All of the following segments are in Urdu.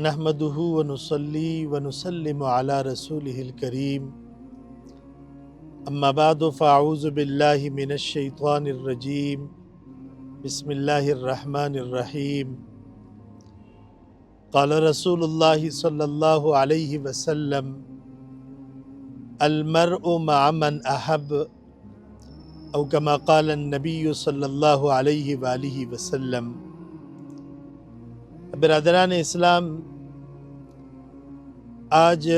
نحمدہ ونصلی ونسلم علی رسولہ الکریم اما بعد فاعوذ باللہ من الشیطان الرجیم بسم اللہ الرحمن الرحیم قال رسول اللہ صلی اللہ علیہ وسلم المرء مع من احب او کما قال النبی صلی اللہ علیہ وآلہ وسلم۔ برادران اسلام، آج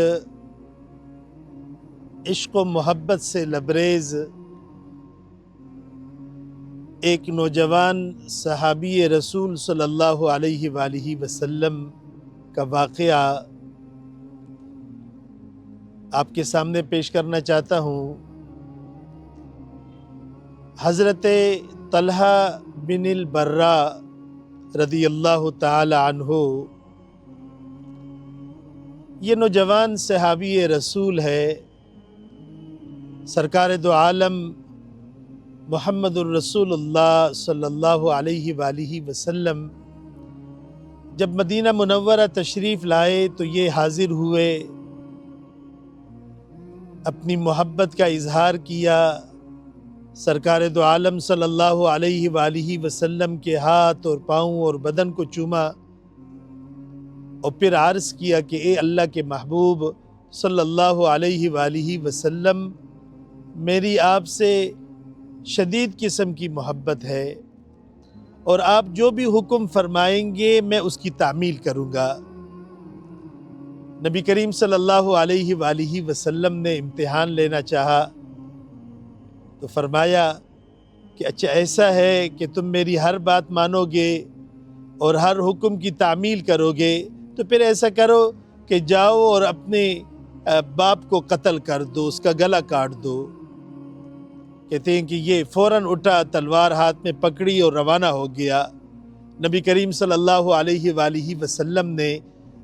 عشق و محبت سے لبریز ایک نوجوان صحابی رسول صلی اللہ علیہ وآلہ وسلم کا واقعہ آپ کے سامنے پیش کرنا چاہتا ہوں۔ حضرت طلحہ بن البراء رضی اللہ تعالی عنہ یہ نوجوان صحابی رسول ہے۔ سرکار دو عالم محمد الرسول اللہ صلی اللہ علیہ وآلہ وسلم جب مدینہ منورہ تشریف لائے تو یہ حاضر ہوئے، اپنی محبت کا اظہار کیا، سرکار دو عالم صلی اللہ علیہ وآلہ وسلم کے ہاتھ اور پاؤں اور بدن کو چوما اور پھر عرض کیا کہ اے اللہ کے محبوب صلی اللہ علیہ وآلہ وسلم، میری آپ سے شدید قسم کی محبت ہے اور آپ جو بھی حکم فرمائیں گے میں اس کی تعمیل کروں گا۔ نبی کریم صلی اللہ علیہ وآلہ وسلم نے امتحان لینا چاہا تو فرمایا کہ اچھا ایسا ہے کہ تم میری ہر بات مانو گے اور ہر حکم کی تعمیل کرو گے، تو پھر ایسا کرو کہ جاؤ اور اپنے باپ کو قتل کر دو، اس کا گلا کاٹ دو۔ کہتے ہیں کہ یہ فوراً اٹھا، تلوار ہاتھ میں پکڑی اور روانہ ہو گیا۔ نبی کریم صلی اللہ علیہ وآلہ وسلم نے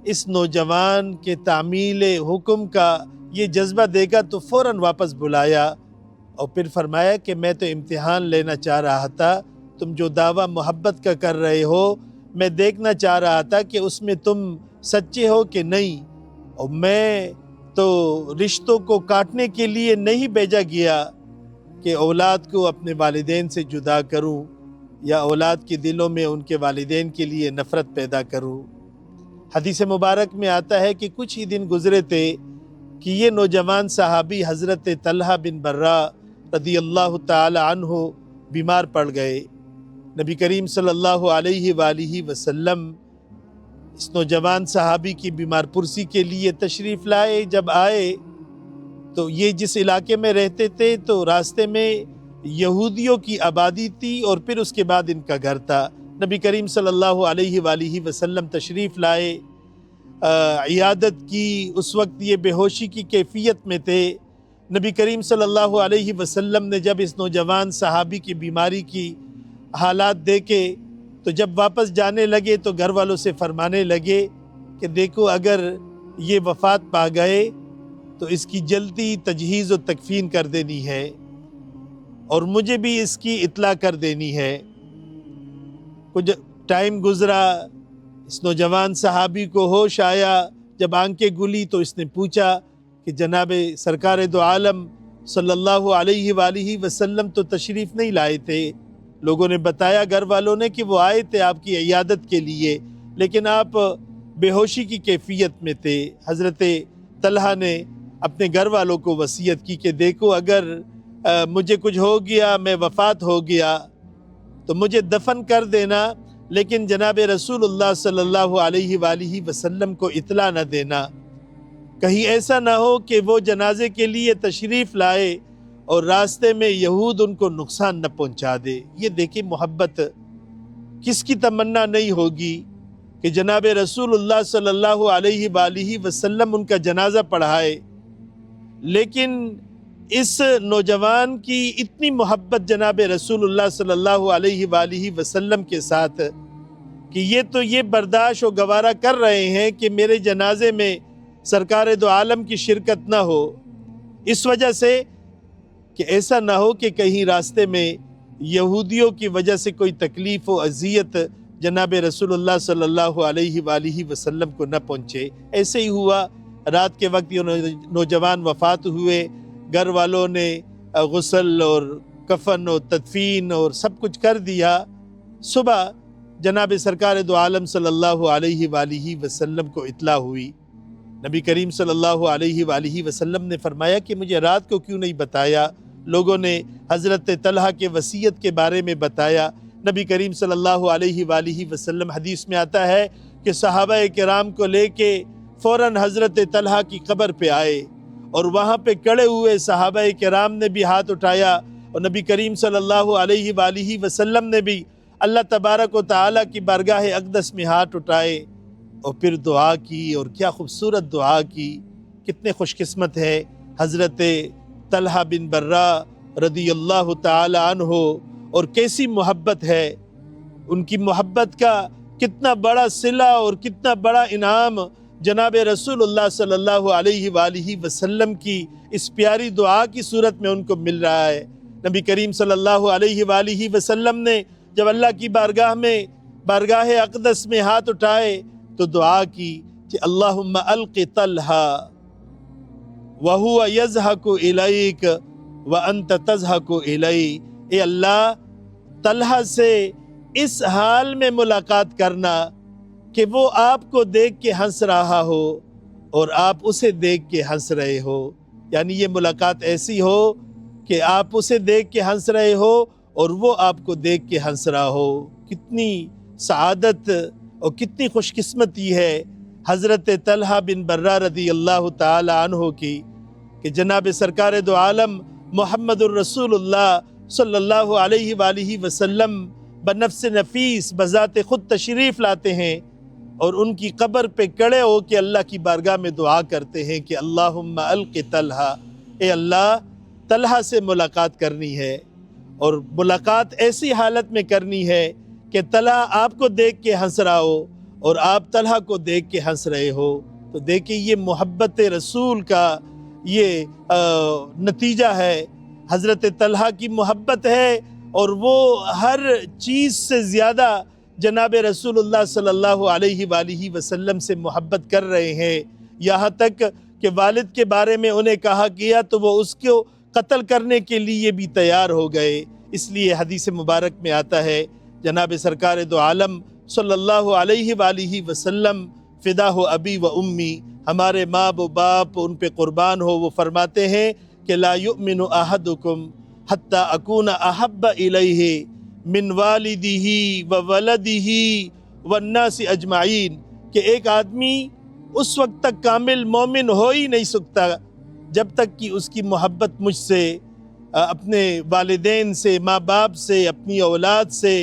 اس نوجوان کے تعمیل حکم کا یہ جذبہ دیکھا تو فوراً واپس بلایا اور پھر فرمایا کہ میں تو امتحان لینا چاہ رہا تھا، تم جو دعویٰ محبت کا کر رہے ہو میں دیکھنا چاہ رہا تھا کہ اس میں تم سچے ہو کہ نہیں، اور میں تو رشتوں کو کاٹنے کے لیے نہیں بھیجا گیا کہ اولاد کو اپنے والدین سے جدا کروں یا اولاد کے دلوں میں ان کے والدین کے لیے نفرت پیدا کروں۔ حدیث مبارک میں آتا ہے کہ کچھ ہی دن گزرے تھے کہ یہ نوجوان صحابی حضرت طلحہ بن براء رضی اللہ تعالی عنہ بیمار پڑ گئے۔ نبی کریم صلی اللہ علیہ وآلہ وسلم اس نوجوان صحابی کی بیمار پرسی کے لیے تشریف لائے۔ جب آئے تو یہ جس علاقے میں رہتے تھے تو راستے میں یہودیوں کی آبادی تھی اور پھر اس کے بعد ان کا گھر تھا۔ نبی کریم صلی اللہ علیہ وآلہ وسلم تشریف لائے، عیادت کی۔ اس وقت یہ بے ہوشی کی کیفیت میں تھے۔ نبی کریم صلی اللہ علیہ وسلم نے جب اس نوجوان صحابی کی بیماری کی حالات دیکھے تو جب واپس جانے لگے تو گھر والوں سے فرمانے لگے کہ دیکھو اگر یہ وفات پا گئے تو اس کی جلدی تجہیز و تکفین کر دینی ہے اور مجھے بھی اس کی اطلاع کر دینی ہے۔ کچھ ٹائم گزرا، اس نوجوان صحابی کو ہوش آیا، جب آنکھیں گلی تو اس نے پوچھا کہ جناب سرکار دو عالم صلی اللہ علیہ وآلہ وسلم تو تشریف نہیں لائے تھے۔ لوگوں نے بتایا، گھر والوں نے، کہ وہ آئے تھے آپ کی عیادت کے لیے لیکن آپ بے ہوشی کی کیفیت میں تھے۔ حضرت طلحہ نے اپنے گھر والوں کو وصیت کی کہ دیکھو اگر مجھے کچھ ہو گیا، میں وفات ہو گیا تو مجھے دفن کر دینا، لیکن جناب رسول اللہ صلی اللہ علیہ وآلہ وسلم کو اطلاع نہ دینا، کہیں ایسا نہ ہو کہ وہ جنازے کے لیے تشریف لائے اور راستے میں یہود ان کو نقصان نہ پہنچا دے۔ یہ دیکھیں محبت، کس کی تمنا نہیں ہوگی کہ جناب رسول اللہ صلی اللہ علیہ وآلہ وسلم ان کا جنازہ پڑھائے، لیکن اس نوجوان کی اتنی محبت جناب رسول اللہ صلی اللہ علیہ وآلہ وسلم کے ساتھ کہ یہ برداشت و گوارا کر رہے ہیں کہ میرے جنازے میں سرکار دو عالم کی شرکت نہ ہو، اس وجہ سے کہ ایسا نہ ہو کہ کہیں راستے میں یہودیوں کی وجہ سے کوئی تکلیف و اذیت جناب رسول اللہ صلی اللہ علیہ وآلہ وسلم کو نہ پہنچے۔ ایسے ہی ہوا، رات کے وقت یہ نوجوان وفات ہوئے، گھر والوں نے غسل اور کفن اور تدفین اور سب کچھ کر دیا۔ صبح جناب سرکار دو عالم صلی اللہ علیہ وآلہ وسلم کو اطلاع ہوئی۔ نبی کریم صلی اللہ علیہ وآلہ وسلم نے فرمایا کہ مجھے رات کو کیوں نہیں بتایا؟ لوگوں نے حضرت طلحہ کے وصیت کے بارے میں بتایا۔ نبی کریم صلی اللہ علیہ وآلہ وسلم، حدیث میں آتا ہے کہ صحابہ کرام کو لے کے فوراً حضرت طلحہ کی قبر پہ آئے، اور وہاں پہ کھڑے ہوئے صحابہ کرام نے بھی ہاتھ اٹھایا، اور نبی کریم صلی اللہ علیہ وآلہ وسلم نے بھی اللہ تبارک و تعالیٰ کی بارگاہ اقدس میں ہاتھ اٹھائے اور پھر دعا کی، اور کیا خوبصورت دعا کی۔ کتنے خوش قسمت ہے حضرت طلحہ بن برہ رضی اللہ تعالی عنہ، اور کیسی محبت ہے ان کی، محبت کا کتنا بڑا صلہ اور کتنا انعام انعام جناب رسول اللہ صلی اللہ علیہ وآلہ وسلم کی اس پیاری دعا کی صورت میں ان کو مل رہا ہے۔ نبی کریم صلی اللہ علیہ وآلہ وسلم نے جب اللہ کی بارگاہ اقدس میں ہاتھ اٹھائے تو دعا کی کہ اللہم الق طلحہ وہو یضحک الیک وانت تضحک الی، اے اللہ طلحہ سے اس حال میں ملاقات کرنا کہ وہ آپ کو دیکھ کے ہنس رہا ہو اور آپ اسے دیکھ کے ہنس رہے ہو، یعنی یہ ملاقات ایسی ہو کہ آپ اسے دیکھ کے ہنس رہے ہو اور وہ آپ کو دیکھ کے ہنس رہا ہو۔ کتنی سعادت اور کتنی خوش قسمتی ہے حضرت طلحہ بن برہ رضی اللہ تعالی عنہ کی کہ جناب سرکار دو عالم محمد الرسول اللہ صلی اللہ علیہ وآلہ وسلم بنفس نفیس بذات خود تشریف لاتے ہیں اور ان کی قبر پہ کھڑے ہو کے اللہ کی بارگاہ میں دعا کرتے ہیں کہ اللہم الق طلحہ، اے اللہ طلحہ سے ملاقات کرنی ہے، اور ملاقات ایسی حالت میں کرنی ہے کہ طلحہ آپ کو دیکھ کے ہنس رہا ہو اور آپ طلحہ کو دیکھ کے ہنس رہے ہو۔ تو دیکھیں یہ محبت رسول کا یہ نتیجہ ہے، حضرت طلحہ کی محبت ہے، اور وہ ہر چیز سے زیادہ جناب رسول اللہ صلی اللہ علیہ وآلہ وسلم سے محبت کر رہے ہیں، یہاں تک کہ والد کے بارے میں انہیں کہا گیا تو وہ اس کو قتل کرنے کے لیے بھی تیار ہو گئے۔ اس لیے حدیث مبارک میں آتا ہے جناب سرکار دو عالم صلی اللہ علیہ وآلہ وسلم فدا ہو ابی و امی، ہمارے ماں و باپ ان پہ قربان ہو، وہ فرماتے ہیں کہ لا یؤمن احدکم حتی اکون احب الیہ من والدہ و ولدہ والناس اجمعین، کہ ایک آدمی اس وقت تک کامل مومن ہو ہی نہیں سکتا جب تک کہ اس کی محبت مجھ سے، اپنے والدین سے، ماں باپ سے، اپنی اولاد سے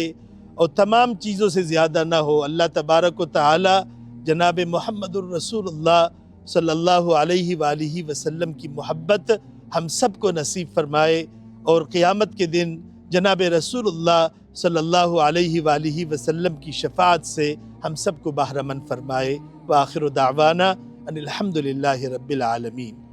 اور تمام چیزوں سے زیادہ نہ ہو۔ اللہ تبارک و تعالی جناب محمد الرسول اللہ صلی اللہ علیہ وآلہ وسلم کی محبت ہم سب کو نصیب فرمائے، اور قیامت کے دن جناب رسول اللہ صلی اللہ علیہ وآلہ وسلم کی شفاعت سے ہم سب کو بہرہ مند فرمائے۔ وآخر دعوانا ان الحمد للہ رب العالمین۔